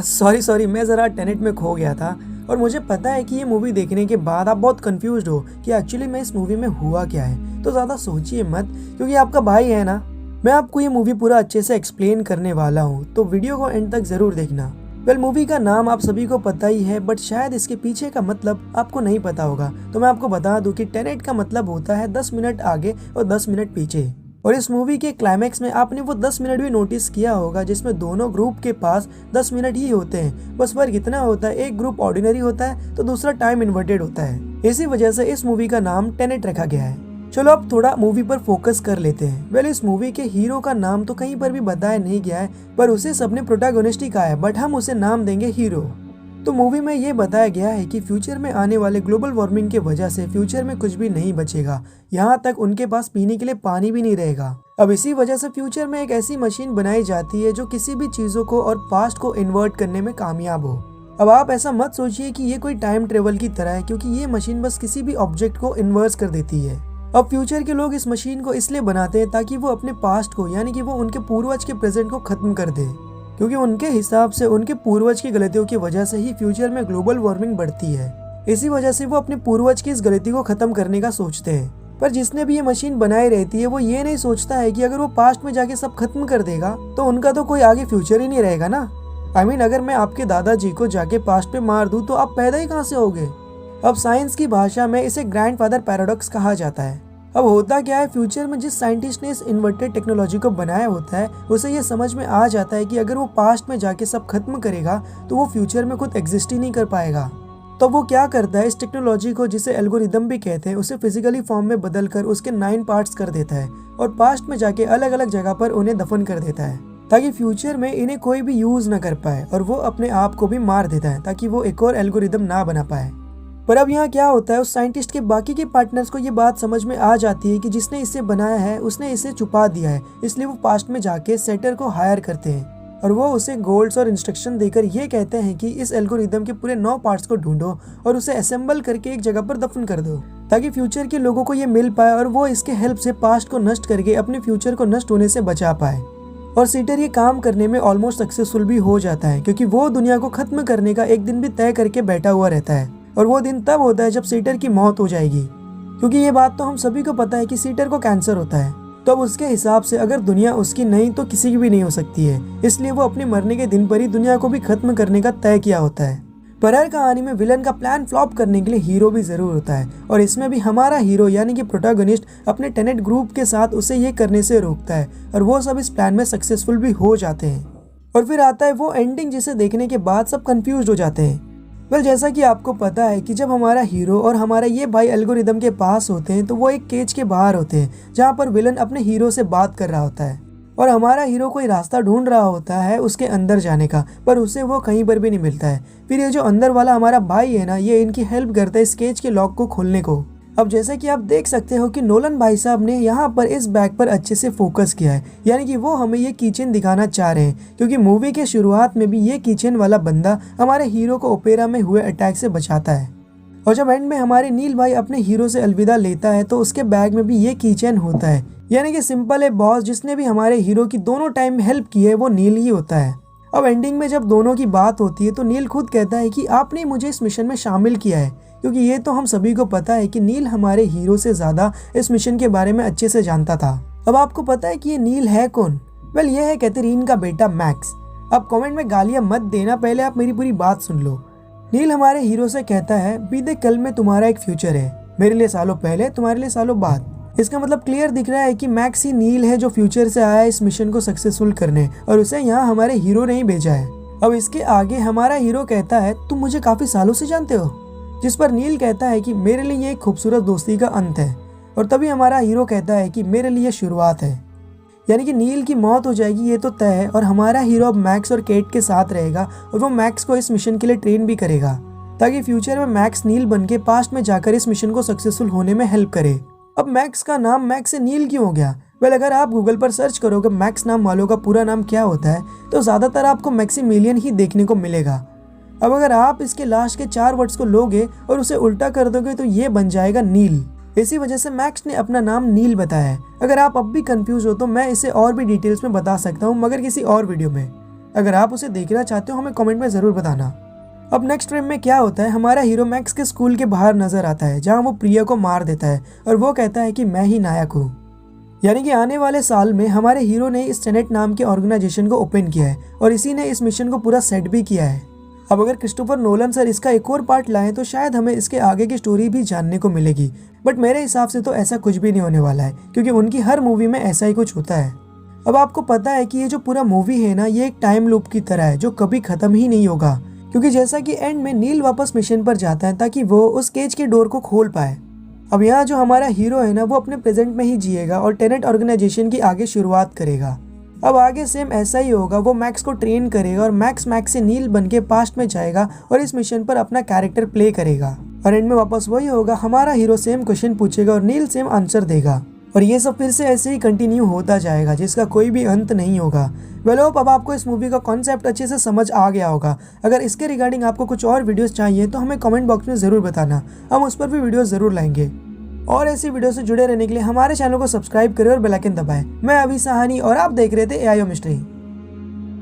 Sorry मैं ज़रा Tenet में खो गया था। और मुझे पता है कि ये मूवी देखने के बाद आप बहुत कंफ्यूज्ड हो कि एक्चुअली में इस मूवी में हुआ क्या है, तो ज़्यादा सोचिए मत, क्योंकि आपका भाई है ना, मैं आपको ये मूवी पूरा अच्छे से एक्सप्लेन करने वाला हूँ, तो वीडियो को एंड तक ज़रूर देखना। मूवी का नाम आप सभी को पता ही है, बट शायद इसके पीछे का मतलब आपको नहीं पता होगा, तो मैं आपको बता दूं कि टेनेट का मतलब होता है 10 मिनट आगे और 10 मिनट पीछे। और इस मूवी के क्लाइमैक्स में आपने वो 10 मिनट भी नोटिस किया होगा जिसमें दोनों ग्रुप के पास 10 मिनट ही होते हैं। बस फर्क इतना होता है, एक ग्रुप ऑर्डिनरी होता है तो दूसरा टाइम इन्वर्टेड होता है। इसी वजह से इस मूवी का नाम टेनेट रखा गया है। चलो अब थोड़ा मूवी पर फोकस कर लेते हैं। इस मूवी के हीरो का नाम तो कहीं पर भी बताया नहीं गया है, पर उसे सबने प्रोटैगनिस्ट ही कहा है, बट हम उसे नाम देंगे हीरो। तो मूवी में ये बताया गया है कि फ्यूचर में आने वाले ग्लोबल वार्मिंग के वजह से फ्यूचर में कुछ भी नहीं बचेगा, यहाँ तक उनके पास पीने के लिए पानी भी नहीं रहेगा। अब इसी वजह से फ्यूचर में एक ऐसी मशीन बनाई जाती है जो किसी भी चीजों को और पास्ट को इन्वर्ट करने में कामयाब हो। अब आप ऐसा मत सोचिए कि ये कोई टाइम ट्रेवल की तरह है, क्योंकि ये मशीन बस किसी भी ऑब्जेक्ट को इन्वर्स कर देती है। अब फ्यूचर के लोग इस मशीन को इसलिए बनाते हैं ताकि वो अपने पास्ट को, यानी कि वो उनके पूर्वज के प्रेजेंट को खत्म कर दे, क्योंकि उनके हिसाब से उनके पूर्वज की गलतियों की वजह से ही फ्यूचर में ग्लोबल वार्मिंग बढ़ती है। इसी वजह से वो अपने पूर्वज की इस गलती को खत्म करने का सोचते हैं। पर जिसने भी ये मशीन बनाई रहती है वो ये नहीं सोचता है कि अगर वो पास्ट में जाके सब खत्म कर देगा तो उनका तो कोई आगे फ्यूचर ही नहीं रहेगा ना। अगर मैं आपके दादाजी को जाके पास्ट में मार दूं तो आप पैदा ही कहाँ से होगे। अब साइंस की भाषा में इसे ग्रैंडफादर पैराडॉक्स कहा जाता है। अब होता क्या है, फ्यूचर में जिस साइंटिस्ट ने इस इन्वर्टेड टेक्नोलॉजी को बनाया होता है उसे ये समझ में आ जाता है कि अगर वो पास्ट में जाके सब खत्म करेगा तो वो फ्यूचर में खुद एग्जिस्ट ही नहीं कर पाएगा। तो वो क्या करता है, इस टेक्नोलॉजी को, जिसे एल्गोरिदम भी कहते हैं, उसे फिजिकली फॉर्म में बदलकर उसके 9 पार्ट्स कर देता है और पास्ट में जाके अलग अलग जगह पर उन्हें दफन कर देता है, ताकि फ्यूचर में इन्हें कोई भी यूज न कर पाए। और वो अपने आप को भी मार देता है ताकि वो एक और एल्गोरिदम ना बना पाए। पर अब यहाँ क्या होता है, उस साइंटिस्ट के बाकी के पार्टनर्स को ये बात समझ में आ जाती है कि जिसने इसे बनाया है उसने इसे छुपा दिया है, इसलिए वो पास्ट में जाके सेटर को हायर करते हैं और वो उसे गोल्ड्स और इंस्ट्रक्शन देकर ये कहते हैं कि इस एल्गोरिदम के पूरे 9 पार्ट्स को ढूंढो और उसे असेंबल करके एक जगह पर दफन कर दो, ताकि फ्यूचर के लोगों को ये मिल पाए और वो इसके हेल्प से पास्ट को नष्ट करके अपने फ्यूचर को नष्ट होने से बचा पाए। और सीटर ये काम करने में ऑलमोस्ट सक्सेसफुल भी हो जाता है, क्योंकि वो दुनिया को खत्म करने का एक दिन भी तय करके बैठा हुआ रहता है। और वो दिन तब होता है जब सीटर की मौत हो जाएगी, क्योंकि ये बात तो हम सभी को पता है कि सीटर को कैंसर होता है। तो अब उसके हिसाब से अगर दुनिया उसकी नहीं तो किसी की भी नहीं हो सकती है, इसलिए वो अपने मरने के दिन पर ही दुनिया को भी खत्म करने का तय किया होता है। पर हर कहानी में विलन का प्लान फ्लॉप करने के लिए हीरो भी जरूर होता है, और इसमें भी हमारा हीरो यानी कि प्रोटैगनिस्ट अपने टेनेट ग्रुप के साथ उसे ये करने से रोकता है और वो सब इस प्लान में सक्सेसफुल भी हो जाते हैं। और फिर आता है वो एंडिंग जिसे देखने के बाद सब कंफ्यूज हो जाते हैं। जैसा कि आपको पता है कि जब हमारा हीरो और हमारा ये भाई एल्गोरिदम के पास होते हैं तो वो एक केज के बाहर होते हैं जहाँ पर विलन अपने हीरो से बात कर रहा होता है, और हमारा हीरो कोई रास्ता ढूंढ रहा होता है उसके अंदर जाने का, पर उसे वो कहीं पर भी नहीं मिलता है। फिर ये जो अंदर वाला हमारा भाई है ना, ये इनकी हेल्प करता है इस केज के लॉक को खोलने को। अब जैसा कि आप देख सकते हो कि नोलन भाई साहब ने यहाँ पर इस बैग पर अच्छे से फोकस किया है, यानी कि वो हमें ये कीचेन दिखाना चाह रहे हैं, क्योंकि मूवी के शुरुआत में भी ये कीचेन वाला बंदा हमारे हीरो को ओपेरा में हुए अटैक से बचाता है। और जब एंड में हमारे नील भाई अपने हीरो से अलविदा लेता है तो उसके बैग में भी ये कीचेन होता है, यानी कि सिंपल है, बॉस जिसने भी हमारे हीरो की दोनों टाइम में हेल्प की है वो नील ही होता है। अब एंडिंग में जब दोनों की बात होती है तो नील खुद कहता है कि आपने मुझे इस मिशन में शामिल किया है, क्योंकि ये तो हम सभी को पता है कि नील हमारे हीरो से ज्यादा इस मिशन के बारे में अच्छे से जानता था। अब आपको पता है कि ये नील है कौन? ये है कैथरीन का बेटा मैक्स। अब कमेंट में गालियां मत देना, पहले आप मेरी पूरी बात सुन लो। नील हमारे हीरो से कहता है, बीते कल में तुम्हारा एक फ्यूचर है, मेरे लिए सालों पहले, तुम्हारे लिए सालों बाद। इसका मतलब क्लियर दिख रहा है कि मैक्स ही नील है जो फ्यूचर से आया है इस मिशन को सक्सेसफुल करने, और उसे यहाँ हमारे हीरो ने ही भेजा है। अब इसके आगे हमारा हीरो कहता है, तुम मुझे काफी सालों से जानते हो, जिस पर नील कहता है कि मेरे लिए ये एक खूबसूरत दोस्ती का अंत है। और तभी हमारा हीरो कहता है कि मेरे लिए शुरुआत है, यानी कि नील की मौत हो जाएगी ये तो तय है, और हमारा हीरो अब मैक्स और केट के साथ रहेगा और वो मैक्स को इस मिशन के लिए ट्रेन भी करेगा, ताकि फ्यूचर में मैक्स नील बन के पास्ट में जाकर इस मिशन को सक्सेसफुल होने में हेल्प करे। अब मैक्स का नाम मैक्स से नील क्यों हो गया? अगर आप गूगल पर सर्च करोगे मैक्स नाम वालों का पूरा नाम क्या होता है तो ज्यादातर आपको मैक्सिमिलियन ही देखने को मिलेगा। अब अगर आप इसके लास्ट के 4 वर्ड्स को लोगे और उसे उल्टा कर दोगे तो ये बन जाएगा नील। इसी वजह से मैक्स ने अपना नाम नील बताया है। अगर आप अब भी कंफ्यूज हो तो मैं इसे और भी डिटेल्स में बता सकता हूँ, मगर किसी और वीडियो में। अगर आप उसे देखना चाहते हो हमें कमेंट में ज़रूर बताना। अब नेक्स्ट फ्रेम में क्या होता है, हमारा हीरो मैक्स के स्कूल के बाहर नजर आता है जहाँ वो प्रिया को मार देता है और वो कहता है कि मैं ही नायक हूँ। यानी कि आने वाले साल में हमारे हीरो ने इस टेनेट नाम के ऑर्गेनाइजेशन को ओपन किया है और इसी ने इस मिशन को पूरा सेट भी किया है। अब अगर क्रिस्टोफर नोलन सर इसका एक और पार्ट लाएं तो शायद हमें इसके आगे की स्टोरी भी जानने को मिलेगी, बट मेरे हिसाब से तो ऐसा कुछ भी नहीं होने वाला है क्योंकि उनकी हर मूवी में ऐसा ही कुछ होता है। अब आपको पता है कि ये जो पूरा मूवी है ना, ये एक टाइम लूप की तरह है जो कभी खत्म ही नहीं होगा, क्योंकि जैसा कि एंड में नील वापस मिशन पर जाता है ताकि वो उस केज के डोर को खोल पाए। अब यहाँ जो हमारा हीरो है ना, वो अपने प्रेजेंट में ही जिएगा और टेनेट ऑर्गेनाइजेशन की आगे शुरुआत करेगा। अब आगे सेम ऐसा ही होगा, वो मैक्स को ट्रेन करेगा और मैक्स से नील बन के पास्ट में जाएगा और इस मिशन पर अपना कैरेक्टर प्ले करेगा और एंड में वापस वही होगा, हमारा हीरो सेम क्वेश्चन पूछेगा और नील सेम आंसर देगा और ये सब फिर से ऐसे ही कंटिन्यू होता जाएगा जिसका कोई भी अंत नहीं होगा। वेल होप अब आपको इस मूवी का कॉन्सेप्ट अच्छे से समझ आ गया होगा। अगर इसके रिगार्डिंग आपको कुछ और वीडियोस चाहिए तो हमें कमेंट बॉक्स में ज़रूर बताना, हम उस पर भी वीडियोस ज़रूर लाएंगे। और ऐसी वीडियो से जुड़े रहने के लिए हमारे चैनल को सब्सक्राइब करें और बेल आइकन दबाएं। मैं अभी सहानी और आप देख रहे थे एआईओ मिस्ट्री।